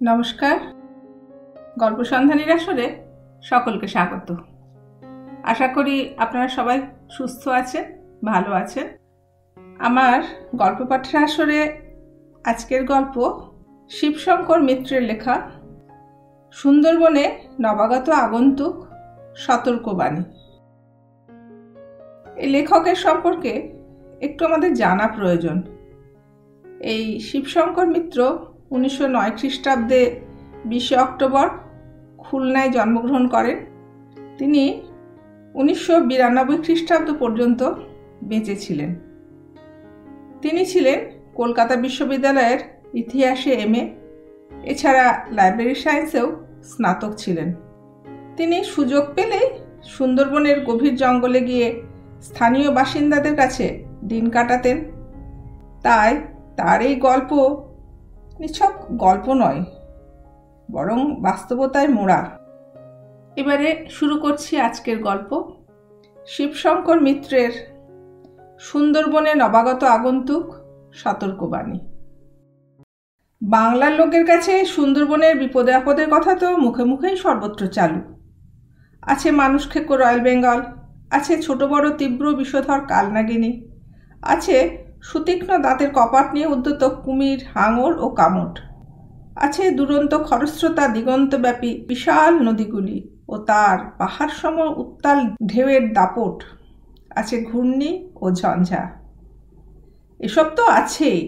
নমস্কার, গল্প সন্ধানীর আসরে সকলকে স্বাগত। আশা করি আপনারা সবাই সুস্থ আছেন, ভালো আছেন। আমার গল্প পাঠের আসরে আজকের গল্প শিবশঙ্কর মিত্রের লেখা সুন্দরবনে নবাগত আগন্তুক সতর্কবাণী। এই লেখকের সম্পর্কে একটু আমাদের জানা প্রয়োজন। এই শিবশঙ্কর মিত্র 1909 খ্রিস্টাব্দে 20 অক্টোবর খুলনায় জন্মগ্রহণ করেন। তিনি 1992 খ্রিস্টাব্দ পর্যন্ত বেঁচে ছিলেন। তিনি ছিলেন কলকাতা বিশ্ববিদ্যালয়ের ইতিহাসে MA, এছাড়া লাইব্রেরি সায়েন্সেও স্নাতক ছিলেন। তিনি সুযোগ পেলেই সুন্দরবনের গভীর জঙ্গলে গিয়ে স্থানীয় বাসিন্দাদের কাছে দিন কাটাতেন। তাই তার এই গল্প নিছক গল্প নয়, বরং বাস্তবতায় মোড়া। এবারে শুরু করছি আজকের গল্প, শিবশঙ্কর মিত্রের সুন্দরবনে নবাগত আগন্তুক সতর্কবাণী। বাংলার লোকের কাছে সুন্দরবনের বিপদে আপদের কথা তো মুখে মুখেই সর্বত্র চালু। আছে মানুষ খেকো রয়্যাল বেঙ্গল, আছে ছোট বড় তীব্র বিষধর কালনাগিনী, আছে সুতীক্ষ্ণ দাঁতের কপাট নিয়ে উদ্যত কুমির, হাঙর ও কামট, আছে দুরন্ত খরস্রোতা দিগন্তব্যাপী বিশাল নদীগুলি ও তার পাহাড় সম উত্তাল ঢেউয়ের দাপট, আছে ঘূর্ণি ও ঝঞ্ঝা। এসব তো আছেই,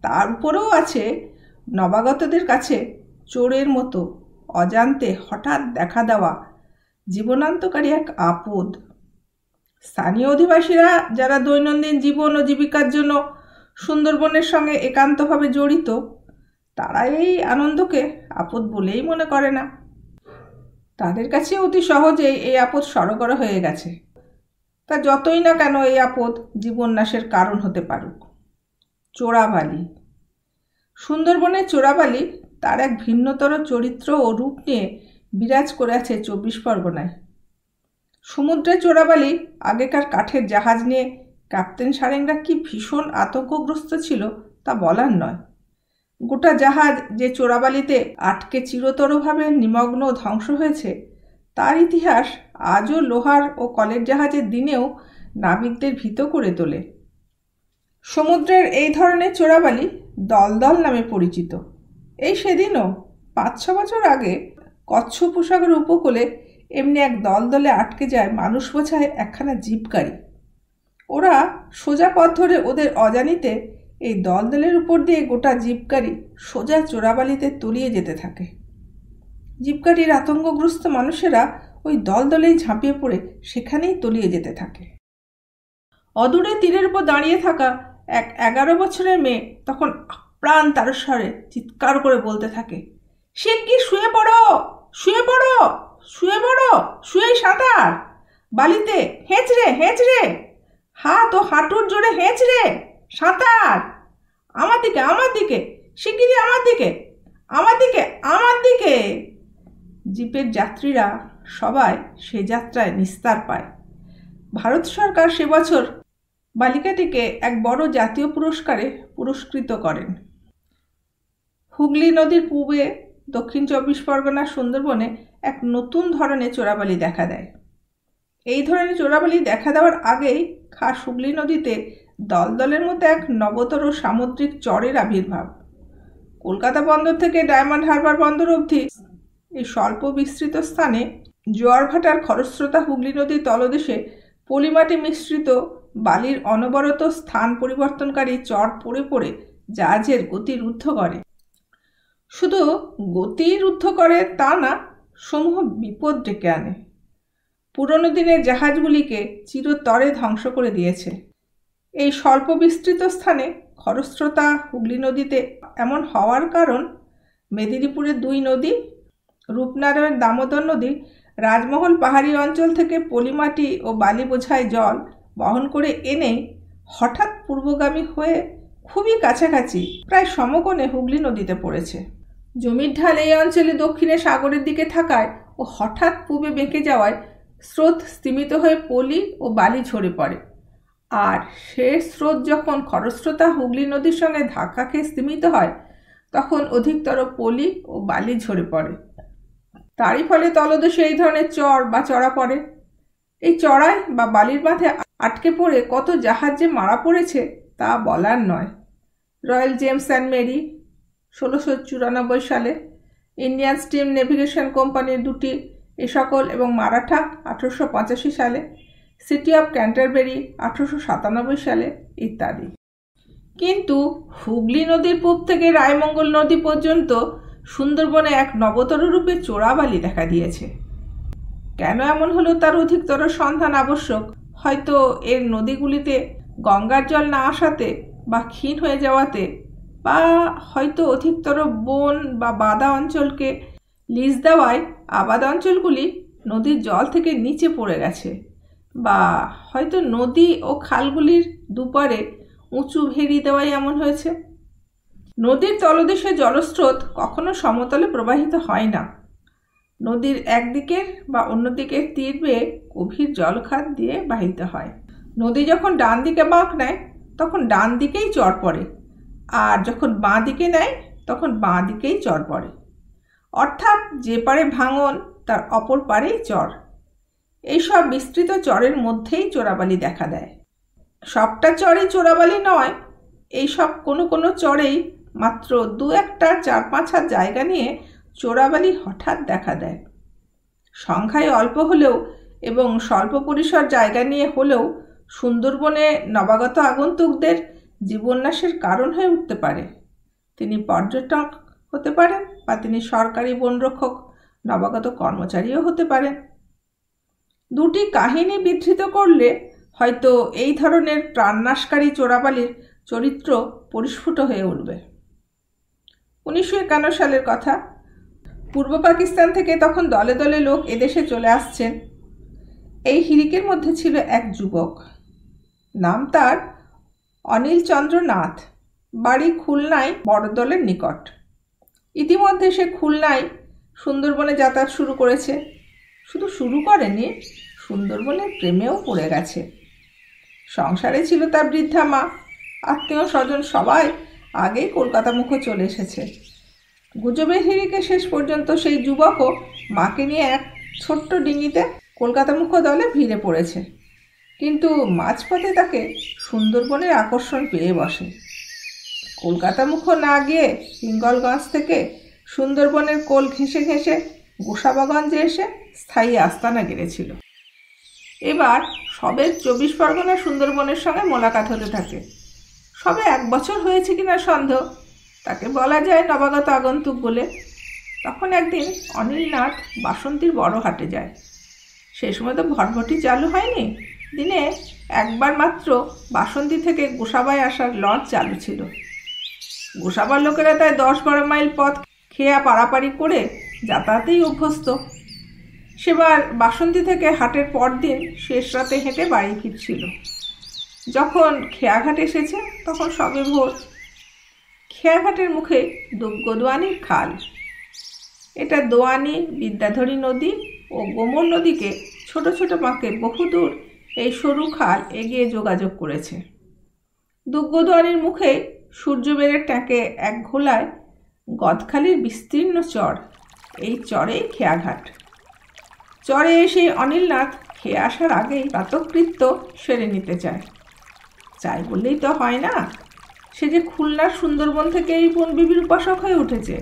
তার উপরেও আছে নবাগতদের কাছে চোরের মতো অজান্তে হঠাৎ দেখা দেওয়া জীবনান্তকারী এক আপদ। স্থানীয় অধিবাসীরা যারা দৈনন্দিন জীবন ও জীবিকার জন্য সুন্দরবনের সঙ্গে একান্তভাবে জড়িত, তারা এই আনন্দকে আপদ বলেই মনে করে না। তাদের কাছে অতি সহজেই এই আপদ সরগর হয়ে গেছে। তা যতই না কেন এই আপদ জীবননাশের কারণ হতে পারুক। চোরাবালি। সুন্দরবনের চোরাবালি তার এক ভিন্নতর চরিত্র ও রূপ নিয়ে বিরাজ করে আছে 24 পরগনায়। সমুদ্রে চোরাবালি আগেকার কাঠের জাহাজ নিয়ে ক্যাপ্টেন সারেংরা কি ভীষণ আতঙ্কগ্রস্ত ছিল তা বলার নয়। গোটা জাহাজ যে চোরাবালিতে আটকে চিরতরভাবে নিমগ্ন ধ্বংস হয়েছে, তার ইতিহাস আজও লোহার ও কলের জাহাজের দিনেও নাবিকদের ভীত করে তোলে। সমুদ্রের এই ধরনের চোরাবালি দলদল নামে পরিচিত। এই সেদিনও 5-6 বছর আগে কচ্ছপ উপসাগর উপকূলে এমনি এক দলদলে আটকে যায় মানুষ বোঝায় একখানা জিপ গাড়ি। ওরা সোজা পথ ধরে ওদের অজানিতে এই দলদলের উপর দিয়ে গোটা জিপ গাড়ি সোজা চোরাবালিতে তলিয়ে যেতে থাকে। জিপ গাড়ির আতঙ্কগ্রস্ত মানুষেরা ওই দলদলেই ঝাঁপিয়ে পড়ে সেখানেই তলিয়ে যেতে থাকে। অদূরে তীরের উপর দাঁড়িয়ে থাকা এক 11 বছরের মেয়ে তখন আপ্রাণ তারস্বরে চিৎকার করে বলতে থাকে, শিগগির শুয়ে পড়ো, শুয়ে পড়ো, শুয়ে পড়ো, শুয়ে সাঁতার, বালিতে হেঁচড়ে হেঁচড়ে, হাত ও হাঁটুর জোরে হেঁচড়ে সাঁতার, আমার দিকে, আমার দিকে, শিগগিরই আমার দিকে, আমার দিকে, আমার দিকে। জিপের যাত্রীরা সবাই সে যাত্রায় নিস্তার পায়। ভারত সরকার সে বছর বালিকাটিকে এক বড় জাতীয় পুরস্কারে পুরস্কৃত করেন। হুগলি নদীর পূবে দক্ষিণ 24 পরগনার সুন্দরবনে এক নতুন ধরনের চোরাবালি দেখা দেয়। এই ধরনের চোরাবালি দেখা দেওয়ার আগেই খাস হুগলি নদীতে দলদলের মতো এক নবতর সামুদ্রিক চরের আবির্ভাব। কলকাতা বন্দর থেকে ডায়মন্ড হারবার বন্দর অবধি এই স্বল্প বিস্তৃত স্থানে জোয়ার ভাটার খরস্রোতা হুগলি নদীর তলদেশে পলিমাটি মিশ্রিত বালির অনবরত স্থান পরিবর্তনকারী চর পড়ে পড়ে জাহাজের গতি রুদ্ধ করে। শুধু গতি রুদ্ধ করে তা না, সমূহ বিপদ ডেকে আনে। পুরনো দিনের জাহাজগুলিকে চিরতরে ধ্বংস করে দিয়েছে। এই স্বল্প বিস্তৃত স্থানে খরস্রোতা হুগলি নদীতে এমন হওয়ার কারণ, মেদিনীপুরের 2 নদী, রূপনারায়ণ দামোদর নদী রাজমহল পাহাড়ি অঞ্চল থেকে পলিমাটি ও বালি বোঝাই জল বহন করে এনে হঠাৎ পূর্বগামী হয়ে খুবই কাছাকাছি প্রায় সমকোণে হুগলি নদীতে পড়েছে। জমির ঢাল এই অঞ্চলে দক্ষিণে সাগরের দিকে থাকায় ও হঠাৎ পূবে বেঁকে যাওয়ায় স্রোত স্তিমিত হয়ে পলি ও বালি ঝরে পড়ে। আর সে স্রোত যখন খরস্রোতা হুগলি নদীর সঙ্গে ধাক্কা খেয়ে স্তিমিত হয়, তখন অধিকতর পলি ও বালি ঝরে পড়ে। তারই ফলে তলদেশে এই ধরনের চর বা চড়া পড়ে। এই চড়াই বা বালির বাঁধে আটকে পড়ে কত জাহাজ যে মারা পড়েছে তা বলার নয়। রয়্যাল জেমস অ্যান্ড মেরি 1694 সালে, ইন্ডিয়ান স্টিম নেভিগেশন কোম্পানির 2টি এ সকল এবং মারাঠা 1885 সালে, সিটি অফ ক্যান্টারবেরি 1897 সালে ইত্যাদি। কিন্তু হুগলি নদীর পূব থেকে রায়মঙ্গল নদী পর্যন্ত সুন্দরবনে এক নবতর রূপে চোরাবালি দেখা দিয়েছে। কেন এমন হলো তার অধিকতর সন্ধান আবশ্যক। হয়তো এর নদীগুলিতে গঙ্গার জল না আসাতে বা ক্ষীণ হয়ে যাওয়াতে, বা হয়তো অধিকতর বন বা বাদা অঞ্চলকে লিজ দেওয়ায় আবাদ অঞ্চলগুলি নদীর জল থেকে নিচে পড়ে গেছে, বা হয়তো নদী ও খালগুলির দুপারে উঁচু ভেড়ি দেওয়াই এমন হয়েছে। নদীর তলদেশে জলস্রোত কখনো সমতলে প্রবাহিত হয় না। নদীর একদিকের বা অন্যদিকের তীর বেয়ে গভীর জলখাত দিয়ে বাহিত হয়। নদী যখন ডান দিকে বাঁক নেয় তখন ডান দিকেই চর পড়ে, আর যখন বাঁ দিকে নেয় তখন বাঁ দিকেই চর পড়ে। অর্থাৎ যে পারে ভাঙন তার অপর পারেই চর। এইসব বিস্তৃত চরের মধ্যেই চোরাবালি দেখা দেয়। সবটা চরই চোরাবালি নয়, এইসব কোনো কোনো চরেই মাত্র 2-1টা 4-5 হাত জায়গা নিয়ে চোরাবালি হঠাৎ দেখা দেয়। সংখ্যায় অল্প হলেও এবং স্বল্প পরিসর জায়গা নিয়ে হলেও সুন্দরবনে নবাগত আগন্তুকদের জীবন্যাসের কারণ হয়ে উঠতে পারে। তিনি পর্যটক হতে পারেন বা তিনি সরকারি বনরক্ষক নবাগত কর্মচারীও হতে পারেন। দুটি কাহিনী বিধৃত করলে হয়তো এই ধরনের প্রাণনাশকারী চোরাবালির চরিত্র পরিস্ফুট হয়ে উঠবে। 1951 সালের কথা। পূর্ব পাকিস্তান থেকে তখন দলে দলে লোক এদেশে চলে আসছেন। এই হিরিকের মধ্যে ছিল এক যুবক, নাম তার অনিল চন্দ্র নাথ, বাড়ি খুলনায় বড়দলের নিকট। ইতিমধ্যে সে খুলনায় সুন্দরবনে যাতায়াত শুরু করেছে। শুধু শুরু করেনি, সুন্দরবনের প্রেমেও পড়ে গেছে। সংসারে ছিল তার বৃদ্ধা মা, আত্মীয় স্বজন সবাই আগেই কলকাতা মুখে চলে এসেছে। গুজবের হিরিকে শেষ পর্যন্ত সেই যুবকও মাকে নিয়ে এক ছোট্ট ডিঙিতে কলকাতা মুখ দলে ভিড়ে পড়েছে। কিন্তু মাঝপথে তাকে সুন্দরবনের আকর্ষণ পেয়ে বসে। কলকাতা মুখ না গিয়ে হিঙ্গলগঞ্জ থেকে সুন্দরবনের কোল ঘেঁষে ঘেঁষে গোসাবাগঞ্জে এসে স্থায়ী আস্তানা গেড়েছিল। এবার সবে 24 পরগনা সুন্দরবনের সঙ্গে মোলাকাত হতে থাকে। সবে 1 বছর হয়েছে কিনা সন্দেহ, তাকে বলা যায় নবাগত আগন্তুক বলে। তখন একদিন অনিলনাথ বাসন্তীর বড় হাটে যায়। সেই সময় তো ভটভটি চালু হয়নি। দিনে একবার মাত্র বাসন্তী থেকে গোসাবায় আসার লঞ্চ চালু ছিল। গোসাবার লোকেরা তাই 10-12 মাইল পথ খেয়া পারাপারি করে যাতায়াতেই অভ্যস্ত। সেবার বাসন্তী থেকে হাটের পরদিন শেষ রাতে হেঁটে বাড়ি ফিরছিল। যখন খেয়াঘাট এসেছে তখন সবে ভোর। খেয়াঘাটের মুখে দুগ্গদোয়ানির খাল। এটা দোয়ানি, বিদ্যাধরী নদী ও গোমর নদীকে ছোট ছোট বাঁকে বহুদূর এই সরু খাল এগিয়ে যোগাযোগ করেছে। দুগ্গদোয়ানির মুখে সূর্যবেড়ের ট্যাঁকে এক ঘোলায় গদখালির বিস্তীর্ণ চর। এই চরেই খেয়াঘাট। চরে এসে অনিলনাথ খেয়ে আসার আগেই প্রাতকৃত্য সেরে নিতে চায়। চাই বললেই তো হয় না, সে যে খুলনার সুন্দরবন থেকে এই বনবিবির উপাসক হয়ে উঠেছে।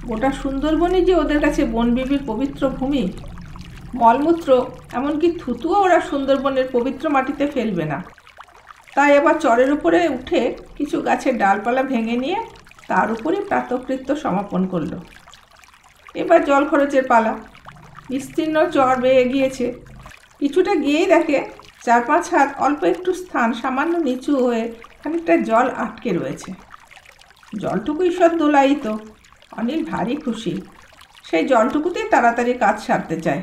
গোটা সুন্দরবনই যে ওদের কাছে বনবিবির পবিত্র ভূমি। মলমূত্র এমনকি থুতুও ওরা সুন্দরবনের পবিত্র মাটিতে ফেলবে না। তাই এবার চরের উপরে উঠে কিছু গাছের ডালপালা ভেঙে নিয়ে তার উপরে প্রাতকৃত্য সমাপন করল। এবার জল খরচের পালা। বিস্তীর্ণ চর বেয়ে গিয়েছে। কিছুটা গিয়েই দেখে 4-5 হাত অল্প একটু স্থান সামান্য নিচু হয়ে খানিকটা জল আটকে রয়েছে। জলটুকু ঈশ্বর দোলাইত। অনিল ভারী খুশি। সেই জলটুকুতে তাড়াতাড়ি কাজ সারতে চায়।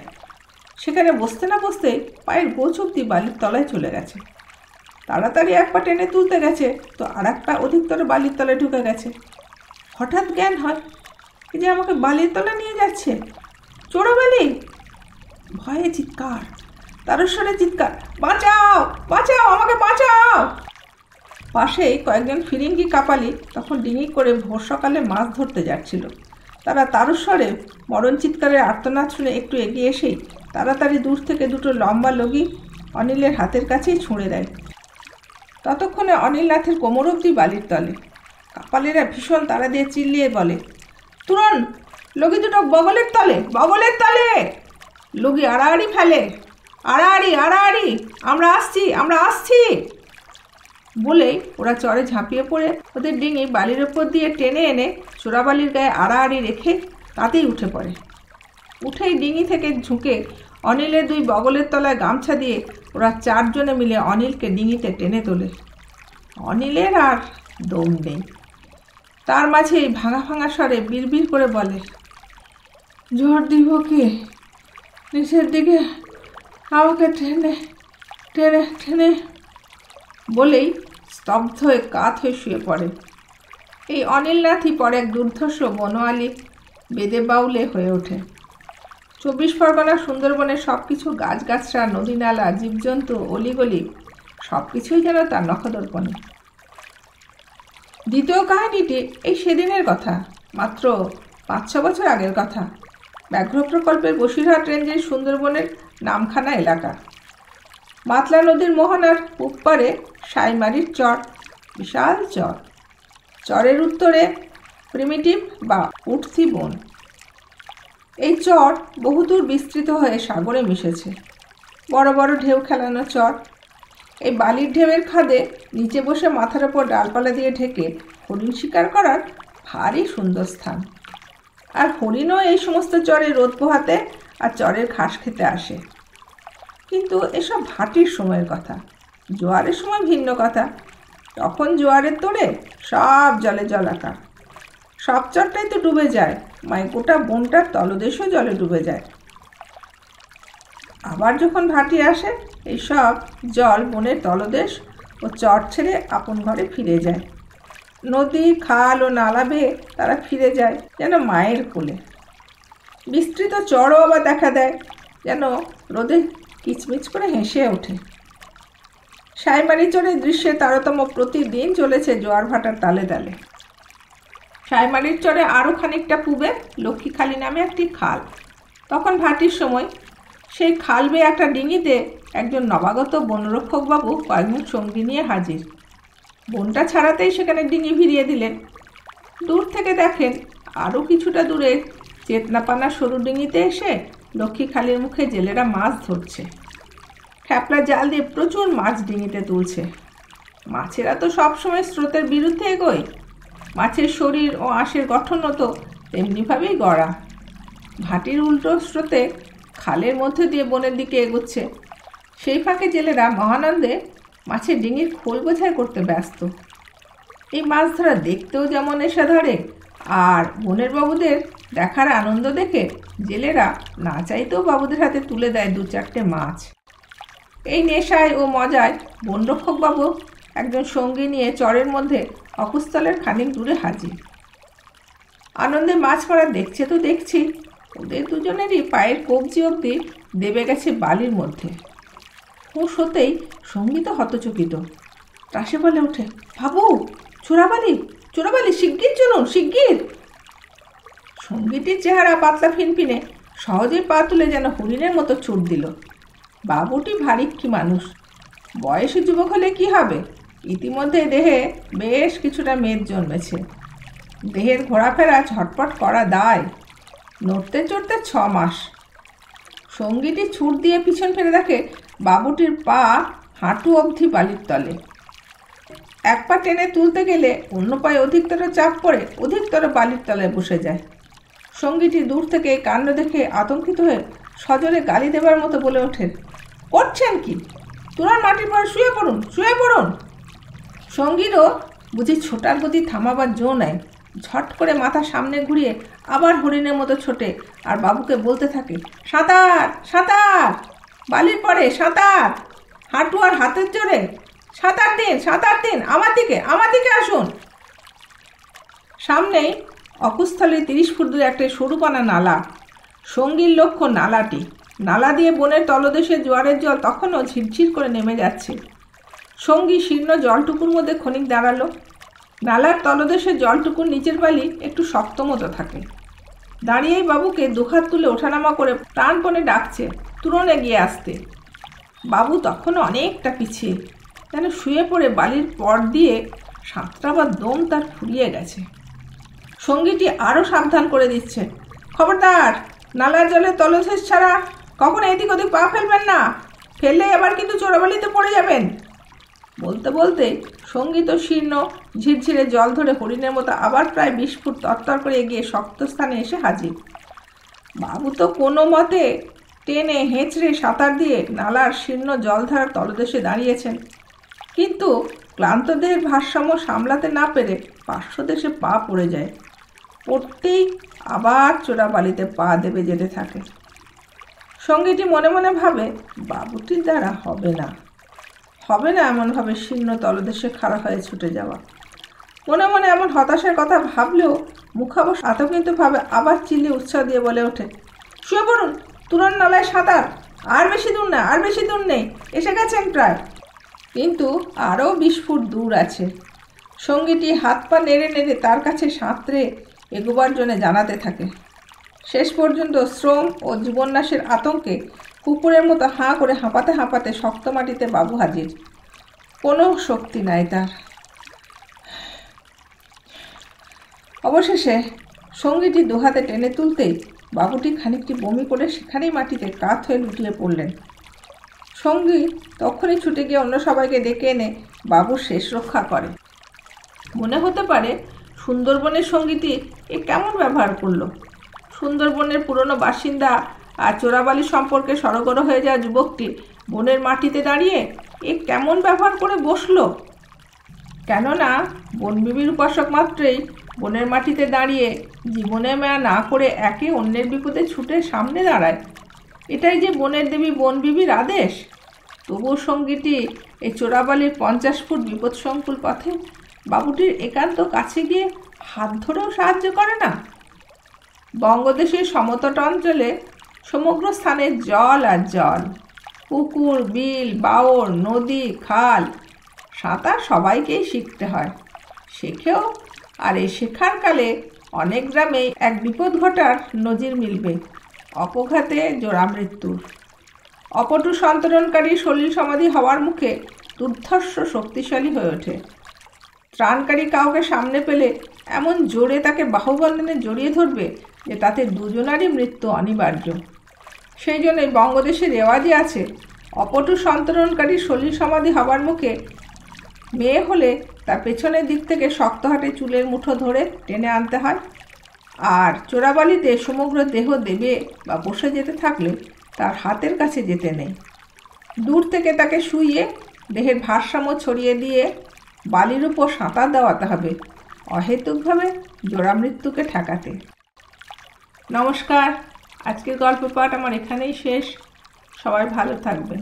সেখানে বসতে না বসতে পায়ের গোছ অব্দি বালির তলায় চলে গেছে। তাড়াতাড়ি এক পা টেনে তুলতে গেছে তো আর এক পা অধিকতর বালির তলায় ঢুকে গেছে। হঠাৎ জ্ঞান হয়, এই যে আমাকে বালির তলায় নিয়ে যাচ্ছে, চোরাবালি। ভয়ে চিৎকার, তারস্বরে চিৎকার, বাঁচাও বাঁচাও, আমাকে বাঁচাও। পাশেই কয়েকজন ফিরিঙ্গি কাপালি তখন ডিঙি করে ভোর সকালে মাছ ধরতে যাচ্ছিল। তারা তারস্বরে মরণ চিৎকারের আর্তনাদ শুনে একটু এগিয়ে এসেই তাড়াতাড়ি দূর থেকে দুটো লম্বা লগি অনিলের হাতের কাছেই ছুঁড়ে দেয়। ততক্ষণে অনিলনাথের কোমর অবধি বালির তলে। কাপালেরা ভীষণ তাড়া দিয়ে চিল্লিয়ে বলে, তুরন লগি দুটো বগলের তলে, বগলের তলে। লগি আড়াআড়ি ফেলে, আড়াআড়ি আড়াআড়ি, আমরা আসছি, আমরা আসছি বলেই ওরা চরে ঝাঁপিয়ে পড়ে ওদের ডিঙি বালির ওপর দিয়ে টেনে এনে চোরাবালির গায়ে আড়াআড়ি রেখে তাতেই উঠে পড়ে। উঠেই ডিঙি থেকে ঝুঁকে অনিলের দুই বগলের তলায় গামছা দিয়ে ওরা চারজনে মিলে অনিলকে ডিঙিতে টেনে তোলে। অনিলের আর দম নেই। তার মাঝেই ভাঙা ভাঙা স্বরে বিড়বিড় করে বলে, ঝড় দিব কে, নিচের দিকে আমাকে টেনে টেনে টেনে বলেই স্তব্ধ হয়ে কাত হয়ে শুয়ে পড়ে। এই অনিলনাথই পরে এক দুর্ধর্ষ বনোয়ালি বেদে বাউলে হয়ে ওঠে। 24 পরগনা সুন্দরবনের সব কিছু গাছগাছরা, নদী নালা, জীবজন্তু, অলিগলি সব কিছুই যেন তার নখদর্পণে। দ্বিতীয় কাহিনীটি এই সেদিনের কথা, মাত্র 5-6 বছর আগের কথা। ব্যাঘ্র প্রকল্পের বসিরহাট রেঞ্জের সুন্দরবনের নামখানা এলাকা। মাতলা নদীর মোহনার উপপারে সাইমারির চর, বিশাল চর। চরের উত্তরে প্রিমিটিভ বা উঠতি বন। এই চর বহুদূর বিস্তৃত হয়ে সাগরে মিশেছে। বড় বড় ঢেউ খেলানো চর। এই বালির ঢেউয়ের খাদে নিচে বসে মাথার ওপর ডালপালা দিয়ে ঢেকে হরিণ শিকার করার ভারী সুন্দর স্থান। আর হরিণও এই সমস্ত চরে রোদ পোহাতে আর চরের ঘাস খেতে আসে। কিন্তু এসব ভাটির সময়ের কথা। জোয়ারের সময় ভিন্ন কথা। তখন জোয়ারের তোড়ে সব জলে জলাকার। সব চরটাই তো ডুবে যায়, গোটা বনটার তলদেশও জলে ডুবে যায়। আবার যখন ভাটি আসে, এই সব জল বনের তলদেশ ও চর ছেড়ে আপন ঘরে ফিরে যায়। নদী, খাল ও নালা বেয়ে তারা ফিরে যায় যেন মায়ের কোলে। বিস্তৃত চরও আবার দেখা দেয়, যেন রোদে কিচমিচ করে হেসে ওঠে। সাইমারি চরের দৃশ্যে তারতম্য প্রতিদিন চলেছে জোয়ার ভাটার তালে তালে। সাইমারির চরে আরও খানিকটা পূবে লক্ষ্মীখালী নামে একটি খাল। তখন ভাটির সময় সেই খাল বেয়ে একটা ডিঙিতে একজন নবাগত বনরক্ষকবাবু কয়েকজন সঙ্গী নিয়ে হাজির। বনটা ছাড়াতেই সেখানে ডিঙি ভিড়িয়ে দিলেন। দূর থেকে দেখেন আরও কিছুটা দূরে চেতনাপানা সরু ডিঙিতে এসে লক্ষ্মীখালীর মুখে জেলেরা মাছ ধরছে। খ্যাপলা জাল দিয়ে প্রচুর মাছ ডিঙিতে তুলছে। মাছেরা তো সবসময় স্রোতের বিরুদ্ধে এগোয়। মাছের শরীর ও আঁশের গঠনও তো তেমনিভাবেই গড়া। ভাটির উল্টো স্রোতে খালের মধ্যে দিয়ে বনের দিকে এগোচ্ছে। সেই ফাঁকে জেলেরা মহানন্দে মাছের ডিঙির খোল বোঝাই করতে ব্যস্ত। এই মাছ ধরা দেখতেও যেমন এসে ধরে, আর বনের বাবুদের দেখার আনন্দ দেখে জেলেরা না চাইতেও বাবুদের হাতে তুলে দেয় 2-4টে মাছ। এই নেশায় ও মজায় বনরক্ষকবাবু একজন সঙ্গী নিয়ে চরের মধ্যে অকুস্থলের খানিক দূরে হাজির। আনন্দে মাছ মারা দেখছে তো দেখছি, ওদের দুজনেরই পায়ের কবজি অবধি দেবে গেছে বালির মধ্যে। হুঁশ হতেই সঙ্গী তো হতচকিত। তাসে বলে ওঠে, বাবু, চোরাবালি, চোরাবালি, শিগগির চলুন, শিগগির। সঙ্গীটির চেহারা পাতলা ফিনফিনে, সহজেই পা তুলে যেন হরিণের মতো ছুট দিল। বাবুটি ভারিক্কি মানুষ। বয়সী যুবক হলে কি হবে, ইতিমধ্যে দেহে বেশ কিছুটা মেদ জন্মেছে। দেহের ঘোরাফেরা ঝটপট করা দায়। নড়তে চড়তে 6 মাস। সঙ্গীটি ছুট দিয়ে পিছন ফিরে দেখে বাবুটির পা হাঁটু অবধি বালির তলে। এক পা টেনে তুলতে গেলে অন্য পায়ে অধিকতর চাপ পড়ে অধিকতর বালির তলায় বসে যায়। সঙ্গীটি দূর থেকে কাণ্ড দেখে আতঙ্কিত হয়ে সজোরে গালি দেবার মতো বলে ওঠেন, করছেন কি? তুরান মাটির পর শুয়ে পড়ুন, শুয়ে পড়ুন। সঙ্গীরও বুঝি ছোটার গতি থামাবার জো নেয়। ঝট করে মাথা সামনে ঘুরিয়ে আবার হরিণের মতো ছোটে আর বাবুকে বলতে থাকে, সাঁতার, সাঁতার, বালির পরে সাঁতার, হাঁটু আর হাতের জোরে সাঁতার দিন, সাঁতার দিন, আমার দিকে আসুন। সামনেই অকুস্থলে 30 ফুট দূরে একটা সরুপানা নালা। সঙ্গীর লক্ষ্য নালাটি। নালা দিয়ে বনের তলদেশে জোয়ারের জল তখনও ঝিরঝির করে নেমে যাচ্ছে। সঙ্গী শীর্ণ জলটুকুর মধ্যে ক্ষণিক দাঁড়ালো। নালার তলদেশে জলটুকুর নিচের বালি একটু শক্ত মতো থাকে। দাঁড়িয়েই বাবুকে দুহাত তুলে ওঠানামা করে প্রাণপণে ডাকছে তুরণ এগিয়ে আসতে। বাবু তখনও অনেকটা পিছিয়ে, যেন শুয়ে পড়ে বালির পর দিয়ে সাঁতরা বা দম তার ফুরিয়ে গেছে। সঙ্গীটি আরও সাবধান করে দিচ্ছে, খবরদার, নালার জলের তলদেশ ছাড়া কখনো এদিক ওদিক পা ফেলবেন না, ফেললে এবার কিন্তু চোরাবালিতে পড়ে যাবেন। বলতে বলতে সঙ্গীত শীর্ণ ঝিরঝিরে জল ধরে হরিণের মতো আবার প্রায় 20 ফুট তরতর করে এগিয়ে শক্ত স্থানে এসে হাজির। বাবু তো কোনো মতে টেনে হেঁচড়ে সাঁতার দিয়ে নালার শীর্ণ জলধারার তলদেশে দাঁড়িয়েছেন, কিন্তু ক্লান্ত দেহের ভারসাম্য সামলাতে না পেরে পার্শ্বদেশে পা পড়ে যায়। পড়তেই আবার চোরাবালিতে পা দেবে যেতে থাকে। সঙ্গীটি মনে মনে ভাবে, বাবুটির দ্বারা হবে না এমনভাবে শীর্ণ তলদেশে খাড়া হয়ে ছুটে যাওয়া। মনে মনে এমন হতাশার কথা ভাবলেও মুখাবশ আতঙ্কিতভাবে আবার চিল্লিয়ে উৎসাহ দিয়ে বলে ওঠে, শুয়ে পড়ুন, তুরণ নালায় সাঁতার, আর বেশি দূর নেই, এসে গেছেন প্রায়। কিন্তু আরও 20 ফুট দূর আছে। সঙ্গীটি হাত পা নেড়ে নেড়ে তার কাছে সাঁতরে এগোবার জন্য জানাতে থাকে। শেষ পর্যন্ত শ্রম ও জীবন্যাসের আতঙ্কে কুকুরের মতো হাঁ করে হাঁপাতে শক্ত মাটিতে বাবু হাজির। কোনো শক্তি নাই তার। অবশেষে সঙ্গীটি দুহাতে টেনে তুলতেই বাবুটি খানিকটি বমি করে সেখানেই মাটিতে কাত হয়ে লুটিয়ে পড়লেন। সঙ্গী তখনই ছুটে গিয়ে অন্য সবাইকে ডেকে এনে বাবুর শেষ রক্ষা করে। মনে হতে পারে সুন্দরবনের সঙ্গীটি এ কেমন ব্যবহার করলো। সুন্দরবনের পুরনো বাসিন্দা আর চোরাবালি সম্পর্কে সরগর হয়ে যাওয়া যুবকটি বনের মাটিতে দাঁড়িয়ে এ কেমন ব্যবহার করে বসলো। কেননা বনবিবির উপাসক মাত্রই বনের মাটিতে দাঁড়িয়ে জীবনে মায়া না করে একে অন্যের বিপদে ছুটে সামনে দাঁড়ায়। এটাই যে বনের দেবী বনবিবির আদেশ। তবুও সঙ্গীটি এই চোরাবালির 50 ফুট বিপদসংকুল পথে বাবুটির একান্ত কাছে গিয়ে হাত ধরেও সাহায্য করে না। বঙ্গদেশের সমতট অঞ্চলে সমগ্র স্থানে জল আর জল, পুকুর, বিল, বাওর, নদী, খাল, সাঁতার সবাইকেই শিখতে হয়। শেখেও, আর এই শেখার কালে অনেক গ্রামেই এক বিপদ ঘটার নজির মিলবে, অপঘাতে জোড়া মৃত্যুর। অপটু সন্তরণকারী সলিল সমাধি হওয়ার মুখে দুর্ধর্ষ শক্তিশালী হয়ে ওঠে। ত্রাণকারী কাউকে সামনে পেলে এমন জোরে তাকে বাহুবন্ধনে জড়িয়ে ধরবে যে তাতে দুজনারই মৃত্যু অনিবার্য। সেই জন্যই বঙ্গদেশের রেওয়াজে আছে, অপটু সন্তরণকারী সলিল সমাধি হবার মুখে মেয়ে হলে তার পেছনের দিক থেকে শক্ত হাতে চুলের মুঠো ধরে টেনে আনতে হয়, আর চোরাবালিতে সমগ্র দেহ দেবে বা বসে যেতে থাকলে তার হাতের কাছে যেতে নেই। দূর থেকে তাকে শুইয়ে দেহের ভারসাম্য ছড়িয়ে দিয়ে বালির উপর সাঁতার দেওয়াতে হবে, অহেতুকভাবে জোড়া মৃত্যুকে ঠেকাতে। নমস্কার, আজকের গল্প পাঠ আমার এখানেই শেষ। সবাই ভালো থাকবেন।